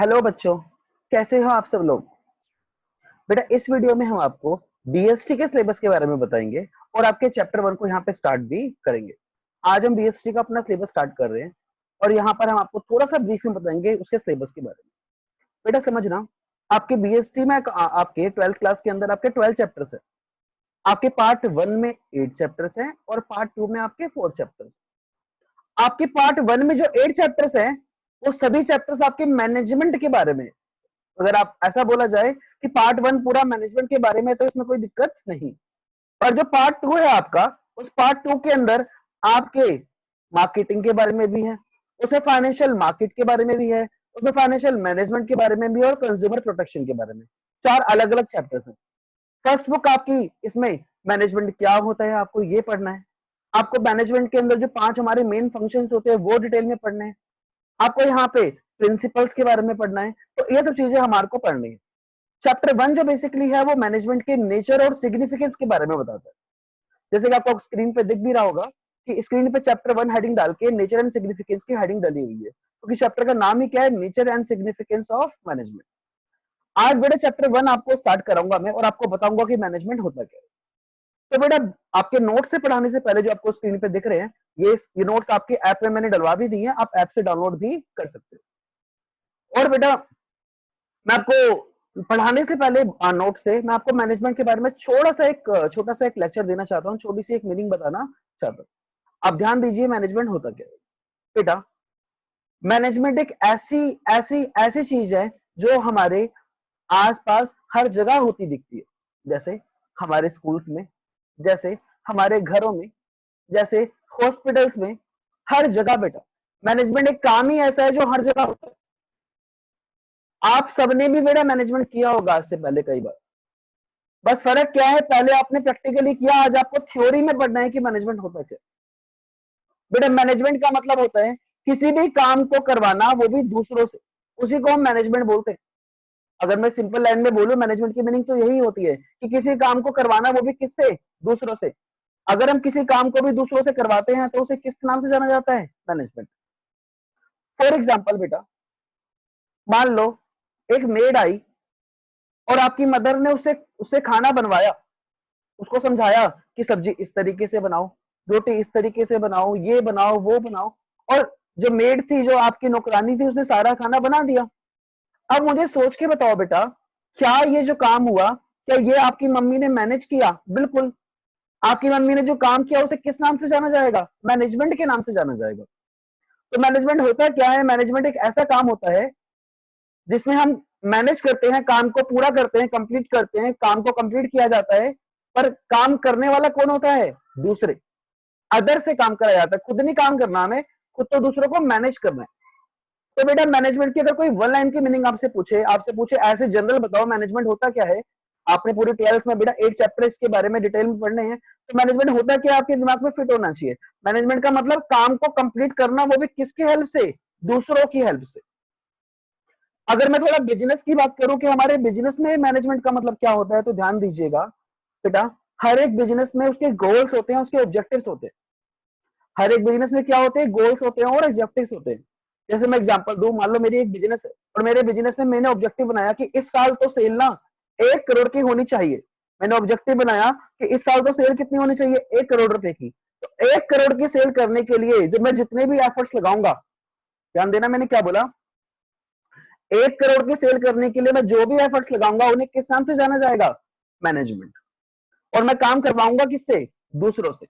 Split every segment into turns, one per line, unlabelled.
Hello बच्चों, कैसे हो आप सब लोग। बेटा इस वीडियो में हम आपको बीएसटी के सिलेबस के बारे में बताएंगे और आपके चैप्टर 1 को यहाँ पे स्टार्ट भी करेंगे। आज हम बीएसटी का अपना सिलेबस स्टार्ट कर रहे हैं और यहाँ पर हम आपको थोड़ा सा ब्रीफ में बताएंगे उसके सिलेबस के बारे में। बेटा समझना, आपके बीएसटी में आपके 12th क्लास के अंदर आपके 12 चैप्टर्स है। आपके पार्ट 1 में 8 चैप्टर्स हैं और पार्ट 2 में आपके 4 चैप्टर्स। आपके पार्ट 1 में जो 8 चैप्टर्स हैं वो सभी चैप्टर्स आपके मैनेजमेंट के बारे में। अगर आप ऐसा बोला जाए कि पार्ट 1 पूरा मैनेजमेंट के बारे में, तो इसमें कोई दिक्कत नहीं। और जो पार्ट 2 है आपका, उस पार्ट 2 के अंदर आपके मार्केटिंग के बारे में भी है, उसमें फाइनेंशियल मार्केट के बारे में भी है, उसमें फाइनेंशियल मैनेजमेंट के बारे में भी और कंज्यूमर प्रोटेक्शन के बारे में। 4 अलग अलग चैप्टर्स हैं। फर्स्ट बुक आपकी इसमें मैनेजमेंट क्या होता है आपको ये पढ़ना है। आपको मैनेजमेंट के अंदर जो 5 हमारे मेन फंक्शंस होते हैं वो डिटेल में पढ़ने हैं। आपको यहाँ पे प्रिंसिपल्स के बारे में पढ़ना है। तो ये सब चीजें हमारे को पढ़नी है। चैप्टर 1 जो बेसिकली है वो मैनेजमेंट के नेचर और सिग्निफिकेंस के बारे में बताता है। जैसे कि आपको स्क्रीन पे दिख भी रहा होगा कि स्क्रीन पे चैप्टर 1 हेडिंग डाल के नेचर एंड सिग्निफिकेंस की हेडिंग डली हुई है, क्योंकि चैप्टर का नाम ही क्या है, nature and significance of management. आज बेटा चैप्टर 1 आपको स्टार्ट कराऊंगा मैं और आपको बताऊंगा कि मैनेजमेंट होता क्या है। तो बेटा आपके नोट से पढ़ाने से पहले जो आपको स्क्रीन पे दिख रहे हैं, ये नोट्स आपके ऐप में मैंने डलवा भी दी है, आप ऐप से डाउनलोड भी कर सकते हो। और बेटा मैं आपको पढ़ाने से पहले नोट से मैं आपको मैनेजमेंट के बारे में छोटा सा एक लेक्चर देना चाहता हूँ, छोटी सी एक मीनिंग बताना चाहता हूँ। आप ध्यान दीजिए, मैनेजमेंट होता क्या है। बेटा मैनेजमेंट एक ऐसी ऐसी ऐसी चीज है जो हमारे आसपास हर जगह होती दिखती है। जैसे हमारे स्कूल्स में, जैसे हमारे घरों में, जैसे हॉस्पिटल्स में, हर जगह बेटा मैनेजमेंट एक काम ही ऐसा है जो हर जगह होता है। आप सबने भी बेटा मैनेजमेंट किया होगा आज से पहले कई बार। बस फर्क क्या है, पहले आपने प्रैक्टिकली किया, आज आपको थ्योरी में पढ़ना है कि मैनेजमेंट होता क्या। बेटा मैनेजमेंट का मतलब होता है किसी भी काम को करवाना, वो भी दूसरों से, उसी को हम मैनेजमेंट बोलते हैं। अगर मैं सिंपल लाइन में बोलूं, मैनेजमेंट की मीनिंग तो यही होती है कि किसी काम को करवाना, वो भी किससे, दूसरों से। अगर हम किसी काम को भी दूसरों से करवाते हैं तो उसे किस नाम से जाना जाता है, मैनेजमेंट। फॉर एग्जाम्पल बेटा मान लो एक मेड आई और आपकी मदर ने उससे उससे खाना बनवाया, उसको समझाया कि सब्जी इस तरीके से बनाओ, रोटी इस तरीके से बनाओ, ये बनाओ वो बनाओ। और जो मेड थी, जो आपकी नौकरानी थी, उसने सारा खाना बना दिया। अब मुझे सोच के बताओ बेटा, क्या ये जो काम हुआ, क्या ये आपकी मम्मी ने मैनेज किया? बिल्कुल। आपकी मम्मी ने जो काम किया उसे किस नाम से जाना जाएगा, मैनेजमेंट के नाम से जाना जाएगा। तो मैनेजमेंट होता क्या है, मैनेजमेंट एक ऐसा काम होता है जिसमें हम मैनेज करते हैं, काम को पूरा करते हैं, कंप्लीट करते हैं, काम को कंप्लीट किया जाता है। पर काम करने वाला कौन होता है, दूसरे, अदर से काम कराया जाता है। खुद नहीं काम करना हमें, खुद तो दूसरों को मैनेज करना है। तो बेटा मैनेजमेंट की अगर कोई वन लाइन की मीनिंग आपसे पूछे ऐसे जनरल बताओ मैनेजमेंट होता क्या है, आपने पूरी 12th में बेटा 8 चैप्टर इसके बारे में डिटेल में पढ़ने हैं, तो मैनेजमेंट होता क्या आपके दिमाग में फिट होना चाहिए। मैनेजमेंट का मतलब काम को कंप्लीट करना, वो भी किसकी हेल्प से, दूसरों की हेल्प से। अगर मैं थोड़ा बिजनेस की बात करूं कि हमारे बिजनेस में मैनेजमेंट का मतलब क्या होता है, तो ध्यान दीजिएगा बेटा, हर एक बिजनेस में उसके गोल्स होते हैं, उसके ऑब्जेक्टिव्स होते हैं। हर एक बिजनेस में क्या होते हैं, गोल्स होते हैं और ऑब्जेक्टिव्स होते हैं। जैसे मैं एग्जांपल दूं, मान लो मेरी एक बिजनेस है और मेरे बिजनेस में मैंने ऑब्जेक्टिव बनाया कि इस साल तो सेल ना 1 करोड़ की होनी चाहिए। मैंने ऑब्जेक्टिव बनाया कि इस साल तो सेल कितनी होनी चाहिए, 1 करोड़ रुपए की। तो 1 करोड़ की सेल करने के लिए जो मैं जितने भी एफर्ट्स लगाऊंगा, ध्यान देना मैंने क्या बोला, 1 करोड़ की सेल करने के लिए मैं जो भी एफर्ट्स लगाऊंगा उन्हें किस नाम से जाना जाएगा, मैनेजमेंट। और मैं काम करवाऊंगा किससे, दूसरों से।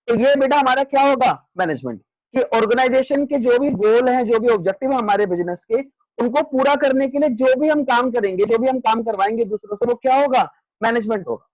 तो ये बेटा हमारा क्या होगा, मैनेजमेंट। कि ऑर्गेनाइजेशन के जो भी गोल हैं, जो भी ऑब्जेक्टिव है हमारे बिजनेस के, उनको पूरा करने के लिए जो भी हम काम करेंगे, जो भी हम काम करवाएंगे दूसरों से, वो क्या होगा, मैनेजमेंट होगा।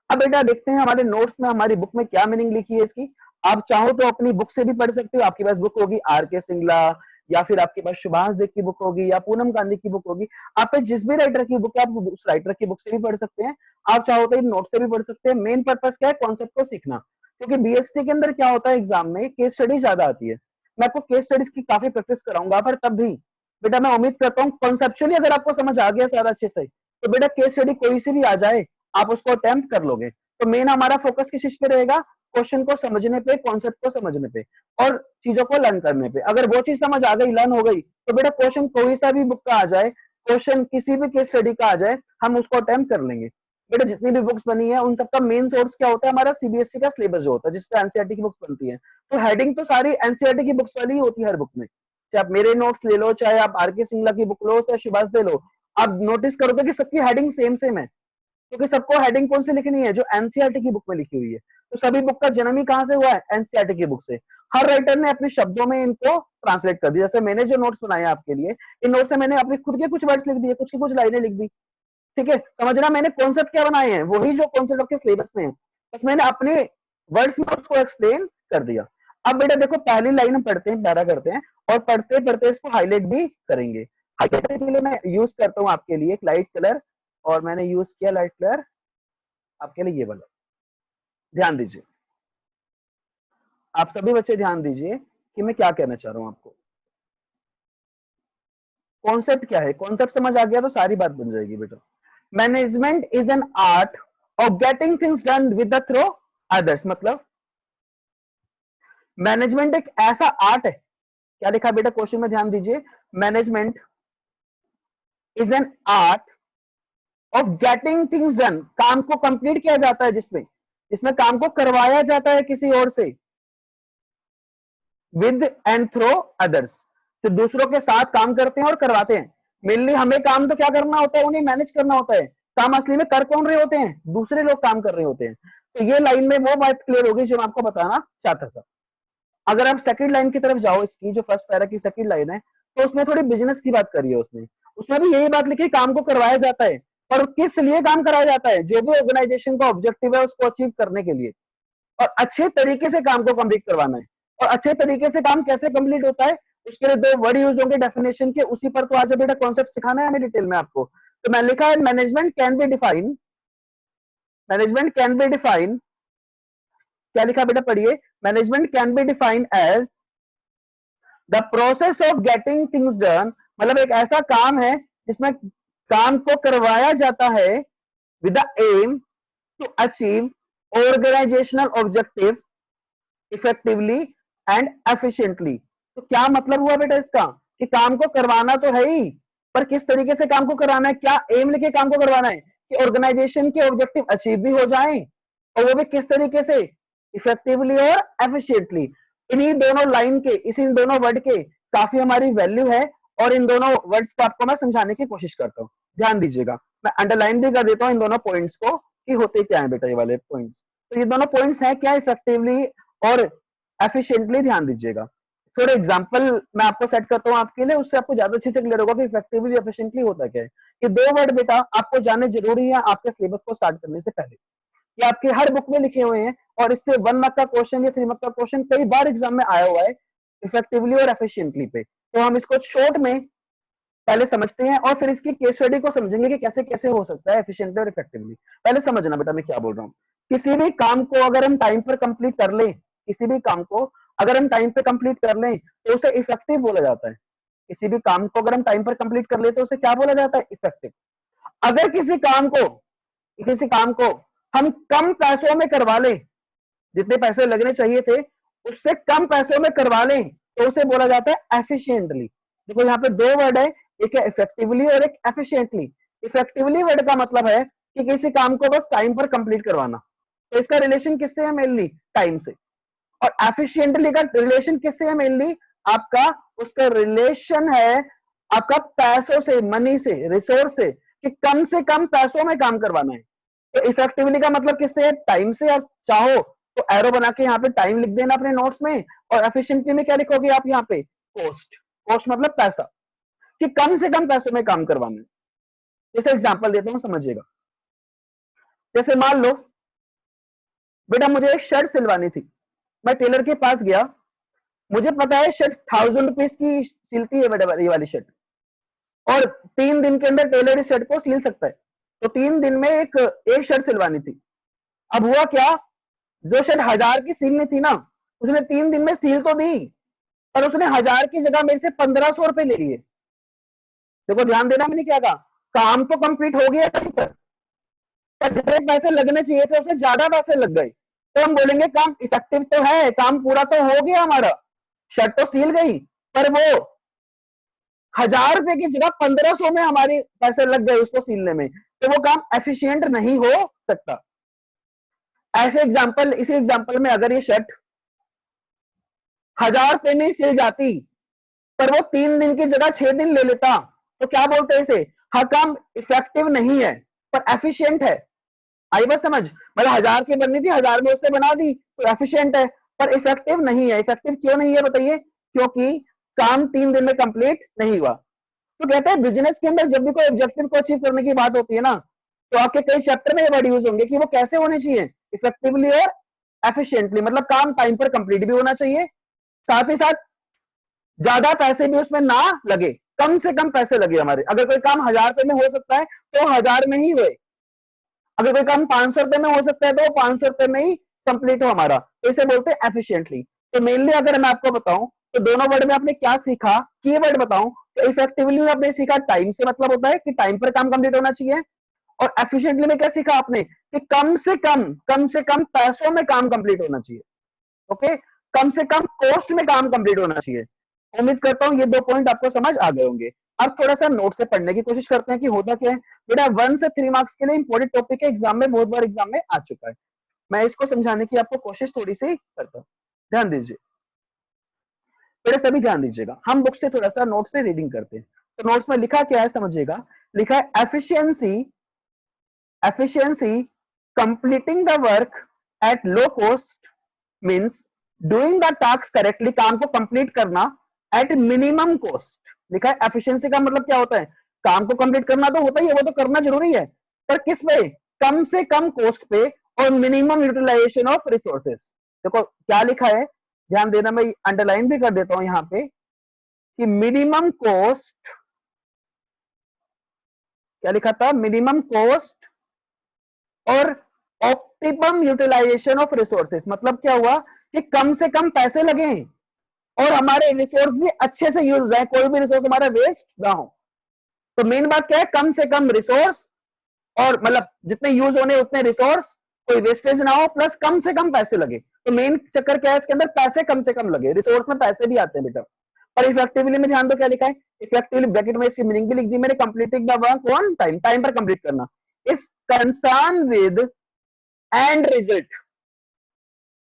अब बेटा देखते हैं हमारे नोट्स में, हमारी बुक में क्या मीनिंग लिखी है इसकी। आप चाहो तो अपनी बुक से भी पढ़ सकते हो। आपके पास बुक होगी आर के सिंगला, या फिर आपके पास सुभाष देव की बुक होगी, या पूनम गांधी की बुक होगी। आप जिस भी राइटर की बुक है, आप उस राइटर की बुक से भी पढ़ सकते हैं। आप चाहो तो इन नोट से भी पढ़ सकते हैं। मेन पर्पज क्या है, कॉन्सेप्ट को सीखना। क्योंकि बीएसटी के अंदर क्या होता है, एग्जाम में केस स्टडी ज्यादा आती है। मैं आपको केस स्टडीज की काफी प्रैक्टिस कराऊंगा, पर तब भी बेटा मैं उम्मीद करता हूँ कॉन्सेप्चुअली अगर आपको समझ आ गया सारा अच्छे से, तो बेटा केस स्टडी कोई सी भी आ जाए आप उसको अटेम्प्ट कर लोगे। तो मेन हमारा फोकस किस चीज पे रहेगा, क्वेश्चन को समझने पे, कॉन्सेप्ट को समझने पे और चीजों को लर्न करने पे। अगर वो चीज समझ आ गई, लर्न हो गई, तो बेटा क्वेश्चन कोई सा भी बुक का आ जाए, क्वेश्चन किसी भी केस स्टडी का आ जाए, हम उसको अटेम्प्ट कर लेंगे। बेटा जितनी भी बुक्स बनी है उन सबका मेन सोर्स क्या होता है, हमारा सीबीएसई का सिलेबस जो होता है, जिसपे एनसीईआरटी की बुक्स बनती है। तो हेडिंग तो सारी एनसीईआरटी की बुक्स वाली ही होती है हर बुक में। चाहे आप मेरे नोट्स ले लो, चाहे आप आर के सिंगला की बुक लो, चाहे शिवास दे लो, आप नोटिस करोगे कि सबकी हेडिंग सेम सेम है, क्योंकि सबको हेडिंग कौन सी लिखनी है, जो एनसीईआरटी की बुक में लिखी हुई है। तो सभी बुक का जन्म ही कहां से हुआ है, एनसीईआरटी की बुक से। हर राइटर ने अपने शब्दों में इनको ट्रांसलेट कर दिया। जैसे मैंने जो नोट्स बनाए आपके लिए, इन नोट्स में मैंने अपने खुद के कुछ वर्ड्स लिख दिए, कुछ की कुछ लाइनें लिख दी। ठीक है, समझना, मैंने कॉन्सेप्ट क्या बनाए हैं, वही जो कॉन्सेप्ट आपके सिलेबस में है, बस मैंने अपने वर्ड्स में उसको एक्सप्लेन कर दिया। अब बेटा देखो, पहली लाइन हम पढ़ते हैं, पैरा करते हैं, और पढ़ते पढ़ते इसको हाईलाइट भी करेंगे। हाईलाइट करने के लिए मैं यूज करता हूँ आपके लिए एक लाइट कलर, और मैंने यूज किया लाइट कलर आपके लिए ये वाला। ध्यान दीजिए, आप सभी बच्चे ध्यान दीजिए कि मैं क्या कहना चाह रहा हूं आपको। कॉन्सेप्ट क्या है, कॉन्सेप्ट समझ आ गया तो सारी बात बन जाएगी बेटा। Management is an art of getting things done with the through others. मतलब मैनेजमेंट एक ऐसा आर्ट है, क्या लिखा बेटा क्वेश्चन में, ध्यान दीजिए। Management is an art of getting things done, काम को कंप्लीट किया जाता है, जिसमें जिसमें काम को करवाया जाता है किसी और से, विद एंड थ्रू अदर्स, तो दूसरों के साथ काम करते हैं और करवाते हैं। मेनली हमें काम तो क्या करना होता है, उन्हें मैनेज करना होता है। काम असली में कर कौन रहे होते हैं, दूसरे लोग काम कर रहे होते हैं। तो ये लाइन में वो बात क्लियर होगी जो मैं आपको बताना चाहता था। अगर आप सेकंड लाइन की तरफ जाओ, इसकी जो फर्स्ट पैरा की सेकंड लाइन है, तो उसमें थोड़ी बिजनेस की बात करी है उसने। उसमें भी यही बात लिखी, काम को करवाया जाता है, और किस लिए काम कराया जाता है, जो भी ऑर्गेनाइजेशन का ऑब्जेक्टिव है उसको अचीव करने के लिए, और अच्छे तरीके से काम को कंप्लीट करवाना है। और अच्छे तरीके से काम कैसे कंप्लीट होता है, उसके लिए दो वर्ड यूज होंगे डेफिनेशन के, उसी पर तो आज बेटा कॉन्सेप्ट सिखाना है हमें डिटेल में आपको। तो मैं लिखा है, management can be define, management can be define, क्या लिखा बेटा पढ़िए, management can be define as the process of getting things done, मतलब एक ऐसा काम है जिसमें काम को करवाया जाता है with the aim to achieve organisational objective effectively and efficiently. तो क्या मतलब हुआ बेटा इसका, कि काम को करवाना तो है ही, पर किस तरीके से काम को कराना है, क्या एम लेके काम को करवाना है, कि ऑर्गेनाइजेशन के ऑब्जेक्टिव अचीव भी हो जाएं, और वो भी किस तरीके से, इफेक्टिवली और एफिशिएंटली। इन्हीं दोनों लाइन के, इसी दोनों वर्ड के काफी हमारी वैल्यू है, और इन दोनों वर्ड्स को आपको मैं समझाने की कोशिश करता हूँ। ध्यान दीजिएगा, मैं अंडरलाइन भी कर देता हूँ इन दोनों पॉइंट्स को, कि होते क्या है बेटा ये वाले पॉइंट्स। तो ये दोनों पॉइंट्स हैं क्या, इफेक्टिवली और एफिशिएंटली। ध्यान दीजिएगा, थोड़े एग्जांपल मैं आपको सेट करता हूं आपके लिए, उससे आपको ज्यादा अच्छे से क्लियर होगा कि इफेक्टिवली एफिशिएंटली होता क्या है। ये दो वर्ड बेटा आपको जानने जरूरी है आपके सिलेबस को स्टार्ट करने से पहले। ये आपके हर बुक में लिखे हुए हैं, और इससे 1 मार्क का क्वेश्चन या 3 मार्क का क्वेश्चन कई बार एग्जाम में आया हुआ है, इफेक्टिवली और एफिशिएंटली पे। तो हम इसको शॉर्ट में पहले समझते हैं, और फिर इसकी केस स्टडी को समझेंगे कि कैसे कैसे हो सकता है एफिशिएंटली और इफेक्टिवली। पहले समझना बेटा मैं क्या बोल रहा हूँ। किसी भी काम को अगर हम टाइम पर कंप्लीट कर लें, किसी भी काम को अगर हम टाइम पे कंप्लीट कर लें, तो उसे इफेक्टिव बोला जाता है। किसी भी काम को अगर हम टाइम पर कंप्लीट कर ले, तो उसे क्या बोला जाता है, इफेक्टिव। अगर किसी काम को हम कम पैसों में करवा लें, जितने पैसे लगने चाहिए थे उससे कम पैसों में करवा लें, तो उसे बोला जाता है एफिशिएंटली। देखो यहाँ पे दो वर्ड है, एक है इफेक्टिवली और एक एफिशिएंटली। इफेक्टिवली वर्ड का मतलब है कि किसी काम को बस टाइम पर कंप्लीट करवाना, तो इसका रिलेशन किससे है, मेनली टाइम से। और एफिशिएंटली का रिलेशन किससे है, मेनली आपका उसका रिलेशन है आपका पैसों से, मनी से, रिसोर्स से कम पैसों में काम करवाना है। तो इफेक्टिवली का मतलब किससे है, टाइम से। आप चाहो तो एरो बना के यहाँ पे टाइम लिख देना अपने नोट्स में, और एफिशिएंटली में क्या लिखोगे आप यहाँ पे, कॉस्ट। कॉस्ट मतलब पैसा, कि कम से कम पैसों में काम करवाना है। जैसे एग्जांपल देता हूँ समझिएगा। जैसे मान लो बेटा मुझे एक शर्ट सिलवानी थी, मैं टेलर के पास गया, मुझे पता है शर्ट 1000 रुपीज की सिलती है बेटा ये वाली शर्ट, और 3 दिन के अंदर टेलर इस शर्ट को सिल सकता है। तो 3 दिन में एक शर्ट सिलवानी थी। अब हुआ क्या, जो शर्ट 1000 की सिलनी थी ना, उसने 3 दिन में सील तो दी, पर उसने 1000 की जगह मेरे से 1500 रुपए ले लिए। देखो ध्यान देना, मैंने क्या कहा, काम तो कंप्लीट हो गया टाइम पर, जितने पैसे लगने चाहिए थे उससे ज्यादा पैसे लग गए। तो हम बोलेंगे काम इफेक्टिव तो है, काम पूरा तो हो गया हमारा, शर्ट तो सील गई, पर वो 1000 रुपए की जगह 1500 में हमारे पैसे लग गए उसको सीलने में, तो वो काम एफिशिएंट नहीं हो सकता। ऐसे एग्जाम्पल, इसी एग्जाम्पल में अगर ये शर्ट 1000 रुपए में सिल जाती, पर वो 3 दिन की जगह 6 दिन ले लेता, तो क्या बोलते हैं इसे? हाँ, काम इफेक्टिव नहीं है पर एफिशिएंट है। आई बस समझ, मतलब 1000 की बननी थी, 1000 में उसने बना दी, तो एफिशिएंट है, पर इफेक्टिव नहीं है। इफेक्टिव क्यों नहीं है बताइए? क्योंकि काम 3 दिन में कंप्लीट नहीं हुआ। तो कहते हैं बिजनेस के अंदर जब भी कोई ऑब्जेक्टिव को अचीव करने की बात होती है ना, तो आपके कई चैप्टर में ये वर्ड यूज होंगे कि वो कैसे होने चाहिए, इफेक्टिवली और एफिशिएंटली, मतलब काम टाइम पर कंप्लीट भी होना चाहिए, साथ ही साथ ज्यादा पैसे भी उसमें ना लगे, कम से कम पैसे लगे हमारे। अगर कोई काम 1000 रुपए में हो सकता है तो 1000 में ही हुए, अगर कोई काम 500 रुपए में हो सकता है तो वो 500 रुपए में ही कंप्लीट हो हमारा, तो इसे बोलते हैं एफिशिएंटली। तो मेनली अगर मैं आपको बताऊं तो दोनों वर्ड में आपने क्या सीखा, कीवर्ड बताऊं तो इफेक्टिवली में आपने सीखा टाइम से मतलब होता है कि टाइम पर काम कंप्लीट होना चाहिए, और एफिशिएंटली में क्या सीखा आपने कि कम से कम पैसों में काम कंप्लीट होना चाहिए। ओके, कम से कम कॉस्ट में काम कंप्लीट होना चाहिए। उम्मीद करता हूं ये 2 पॉइंट आपको समझ आ गए होंगे। अब थोड़ा सा नोट से पढ़ने की कोशिश करते हैं कि होता क्या है। बेटा 1 से 3 मार्क्स के लिए इंपॉर्टेंट टॉपिक है, एग्जाम में बहुत बार एग्जाम में आ चुका है, मैं इसको समझाने की आपको कोशिश थोड़ी सी करता हूँ, ध्यान दीजिए बेटा, सभी ध्यान दीजिएगा। हम बुक से थोड़ा सा नोट से रीडिंग करते हैं। तो नोट्स में लिखा क्या है समझिएगा, लिखा है efficiency, efficiency completing the work at low cost means doing the task correctly, काम को कंप्लीट करना एट मिनिमम कॉस्ट। लिखा है एफिशिएंसी का मतलब क्या होता है, काम को कंप्लीट करना तो होता ही है, वो तो करना जरूरी है, पर किस पे? कम से कम कॉस्ट पे और मिनिमम यूटिलाइजेशन ऑफ रिसोर्सेस। देखो क्या लिखा है, ध्यान देना, मैं अंडरलाइन भी कर देता हूं यहां पे कि मिनिमम कॉस्ट, क्या लिखा था, मिनिमम कॉस्ट और ऑप्टिमम यूटिलाइजेशन ऑफ रिसोर्सेस। मतलब क्या हुआ कि कम से कम पैसे लगे और हमारे रिसोर्स भी अच्छे से यूज हो जाए, कोई भी रिसोर्स हमारा वेस्ट ना हो। तो मेन बात क्या है, कम से कम रिसोर्स, और मतलब जितने यूज होने उतने रिसोर्स, कोई वेस्टेज ना हो, प्लस कम से कम पैसे लगे। तो मेन चक्कर क्या है इसके अंदर, पैसे कम से कम लगे, रिसोर्स में पैसे भी आते हैं बेटा। और इफेक्टिवली में ध्यान दो क्या लिखा है, इफेक्टिवली ब्रैकेट में इसकी मीनिंग भी लिख दी मैंने, completing the work on time, time पर कंप्लीट करना, is concern with end result,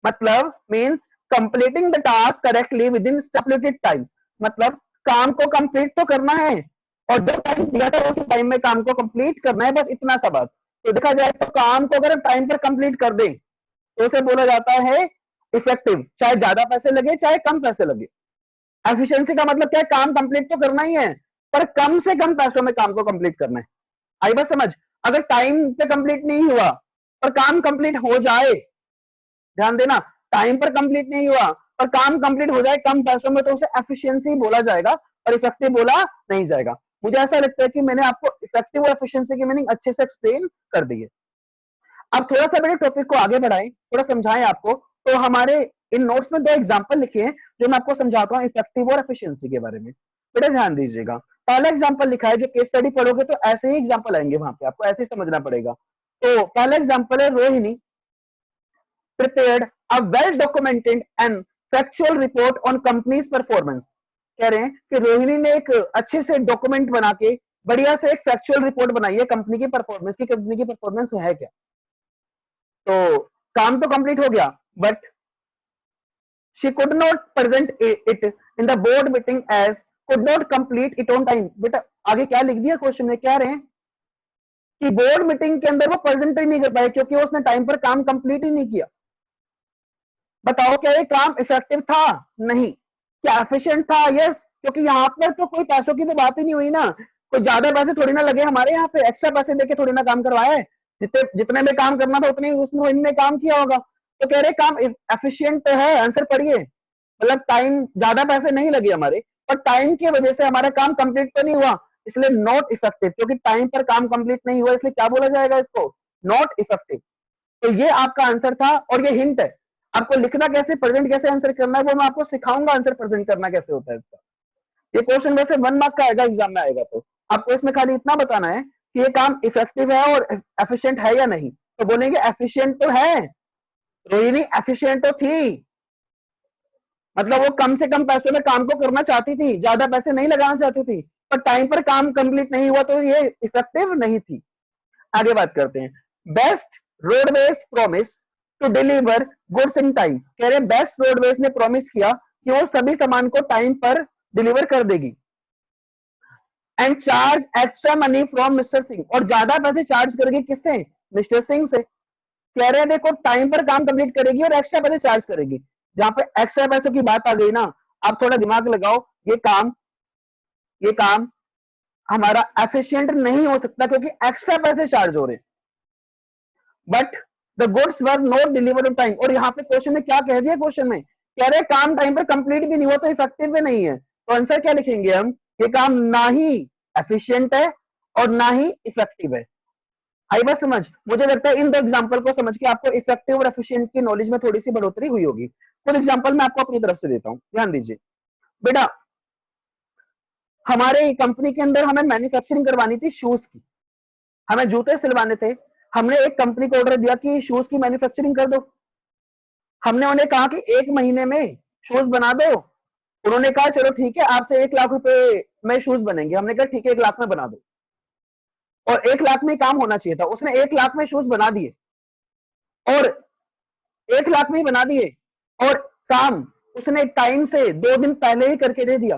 मतलब means completing the task correctly within stipulated time, मतलब काम को कंप्लीट तो करना है और जो टाइम दिया था उस टाइम में काम को कंप्लीट करना है, बस इतना सा बात। तो देखा जाए तो काम को अगर टाइम पर कंप्लीट कर दे तो उसे बोला जाता है इफेक्टिव, चाहे ज्यादा पैसे लगे चाहे कम पैसे लगे। एफिशिएंसी का मतलब क्या है, काम कंप्लीट तो करना ही है पर कम से कम पैसों में काम को कंप्लीट करना है। आई बात समझ, अगर टाइम पे कंप्लीट नहीं हुआ और काम कंप्लीट हो जाए, ध्यान देना, टाइम पर कंप्लीट नहीं हुआ और काम कंप्लीट हो जाए कम पैसों में, तो उसे एफिशिएंसी बोला जाएगा और इफेक्टिव बोला नहीं जाएगा। मुझे ऐसा लगता है कि मैंने आपको इफेक्टिव और एफिशिएंसी की मीनिंग अच्छे से एक्सप्लेन कर दी है। अब थोड़ा सा मेरे टॉपिक को आगे बढ़ाएं, थोड़ा समझाएं आपको। तो हमारे इन नोट्स में 2 एग्जांपल लिखे हैं जो मैं आपको समझाता हूं इफेक्टिव और एफिशिएंसी के बारे में। बेटा ध्यान दीजिएगा, पहला एग्जांपल लिखा है, जो केस स्टडी पढ़ोगे तो ऐसे ही एग्जांपल आएंगे वहां पे, आपको ऐसे ही समझना पड़ेगा। तो पहला एग्जांपल है, Rohini prepared a well documented and factual report on company's performance। कह रहे हैं कि रोहिणी ने एक अच्छे से डॉक्यूमेंट बना के बढ़िया से एक फैक्चुअल रिपोर्ट बनाई है कंपनी की परफॉर्मेंस की, कंपनी की परफॉर्मेंस है क्या। तो काम तो कंप्लीट हो गया but she could not present it in the board meeting as could not complete it on time. बेटा आगे क्या लिख दिया क्वेश्चन में, कह रहे हैं कि बोर्ड मीटिंग के अंदर वो प्रेजेंट ही नहीं कर पाए क्योंकि उसने टाइम पर काम कंप्लीट ही नहीं किया। बताओ क्या ये काम इफेक्टिव था? नहीं। क्या एफिशिएंट था? यस, क्योंकि यहाँ पर तो कोई पैसों की तो बात ही नहीं हुई ना, कोई ज्यादा पैसे थोड़ी ना लगे हमारे यहाँ पे, एक्स्ट्रा पैसे देके थोड़ी ना काम करवाया है, जितने जितने में काम करना था उतने उसमें इनने काम किया होगा। तो कह रहे काम एफिशिएंट तो है, आंसर पढ़िए, मतलब टाइम ज्यादा पैसे नहीं लगे हमारे, पर टाइम की वजह से हमारा काम कंप्लीट तो नहीं हुआ, इसलिए नॉट इफेक्टिव, क्योंकि टाइम पर काम कंप्लीट नहीं हुआ इसलिए क्या बोला जाएगा इसको, नॉट इफेक्टिव। तो ये आपका आंसर था और ये हिंट है, आपको लिखना कैसे, प्रेजेंट कैसे आंसर करना है वो मैं आपको सिखाऊंगा, आंसर प्रेजेंट करना कैसे होता है इसका। ये क्वेश्चन वैसे 1 मार्क का आएगा एग्जाम में आएगा, तो आपको इसमें खाली इतना बताना है कि ये काम इफेक्टिव है और एफिशिएंट है या नहीं। तो बोलेंगे एफिशिएंट तो है, रोहिणी एफिशिएंट तो थी, मतलब वो कम से कम पैसों में काम को करना चाहती थी, ज्यादा पैसे नहीं लगाना चाहती थी, पर टाइम पर काम कंप्लीट नहीं हुआ तो ये इफेक्टिव नहीं थी। आगे बात करते हैं। Best roadways promise to deliver goods in time. कह रहे बेस्ट रोडवेज ने प्रॉमिस किया कि वो सभी सामान को टाइम पर डिलीवर कर देगी। And charge extra money from mister Singh, और ज्यादा पैसे चार्ज करेगी किससे? मिस्टर सिंह से। कह रहे हैं देखो टाइम पर काम कंप्लीट करेगी और एक्स्ट्रा पैसे चार्ज करेगी। जहां पे एक्स्ट्रा पैसों की बात आ गई ना, आप थोड़ा दिमाग लगाओ, ये काम हमारा एफिशिएंट नहीं हो सकता क्योंकि एक्स्ट्रा पैसे चार्ज हो रहे हैं। But the goods were not delivered on time, और यहाँ पे क्वेश्चन में क्या कह दिया? क्वेश्चन में कह रहे काम टाइम पर कंप्लीट भी नहीं हुआ तो इफेक्टिव भी नहीं है। तो आंसर क्या लिखेंगे हम? ये काम ना ही एफिशिएंट है और ना ही इफेक्टिव है। आई बात समझ? मुझे लगता है इन दो एग्जांपल को समझ के आपको इफेक्टिव और एफिशिएंट की नॉलेज में थोड़ी सी बढ़ोतरी हुई होगी। कुछ एग्जांपल मैं आपको अपनी तरफ से देता हूं, ध्यान दीजिए। बेटा हमारे कंपनी के अंदर हमें मैन्युफैक्चरिंग करवानी थी शूज की, हमें जूते सिलवाने थे। हमने एक कंपनी को ऑर्डर दिया कि शूज की मैन्युफैक्चरिंग कर दो। हमने उन्हें कहा कि 1 महीने में शूज बना दो। उन्होंने कहा चलो ठीक है, आपसे 1 लाख रुपए में शूज बनेंगे। हमने कहा ठीक है 1 लाख में बना दो, और 1 लाख में काम होना चाहिए था। उसने 1 लाख में शूज बना दिए, और 1 लाख में ही बना दिए, और काम उसने टाइम से 2 दिन पहले ही करके दे दिया।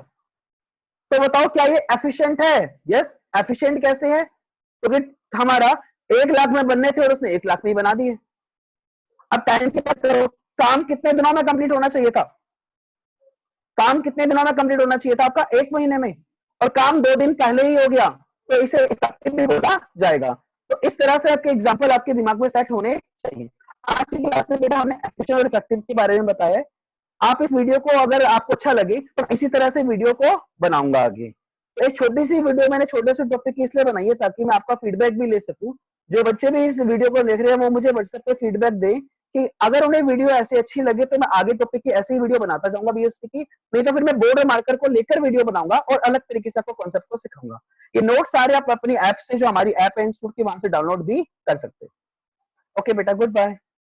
तो बताओ क्या ये एफिशिएंट है? यस, एफिशिएंट कैसे है? क्योंकि हमारा 1 लाख में बनने थे और उसने 1 लाख में ही बना दिए। अब टाइम की बात करो, काम कितने दिनों में कंप्लीट होना चाहिए था? काम कितने दिनों में कंप्लीट होना चाहिए था आपका? 1 महीने में, और काम 2 दिन पहले ही हो गया, तो इसे इफेक्टिव भी बोला जाएगा। तो इस तरह से आपके एग्जाम्पल आपके दिमाग में सेट होने चाहिए। आज की क्लास में बेटा हमने एफिशिएंट और इफेक्टिव के बारे में बताया है। आप इस वीडियो को अगर आपको अच्छा लगे तो इसी तरह से वीडियो को बनाऊंगा आगे। तो एक छोटी सी वीडियो मैंने छोटे से टॉपिक की इसलिए बनाई है ताकि मैं आपका फीडबैक भी ले सकूं। जो बच्चे भी इस वीडियो को देख रहे हैं वो मुझे व्हाट्सएप पे फीडबैक दें कि अगर उन्हें वीडियो ऐसी अच्छी लगे तो मैं आगे टॉपिक की ऐसी ही वीडियो बनाता जाऊंगा बीएसटी की, नहीं तो फिर मैं बोर्ड और मार्कर को लेकर वीडियो बनाऊंगा और अलग तरीके से आपको कॉन्सेप्ट को सिखाऊंगा। ये नोट सारे आप अपनी ऐप से, जो हमारी ऐप है इंस्टीट्यूट की, वहां से डाउनलोड भी कर सकते हैं। ओके बेटा, गुड बाय।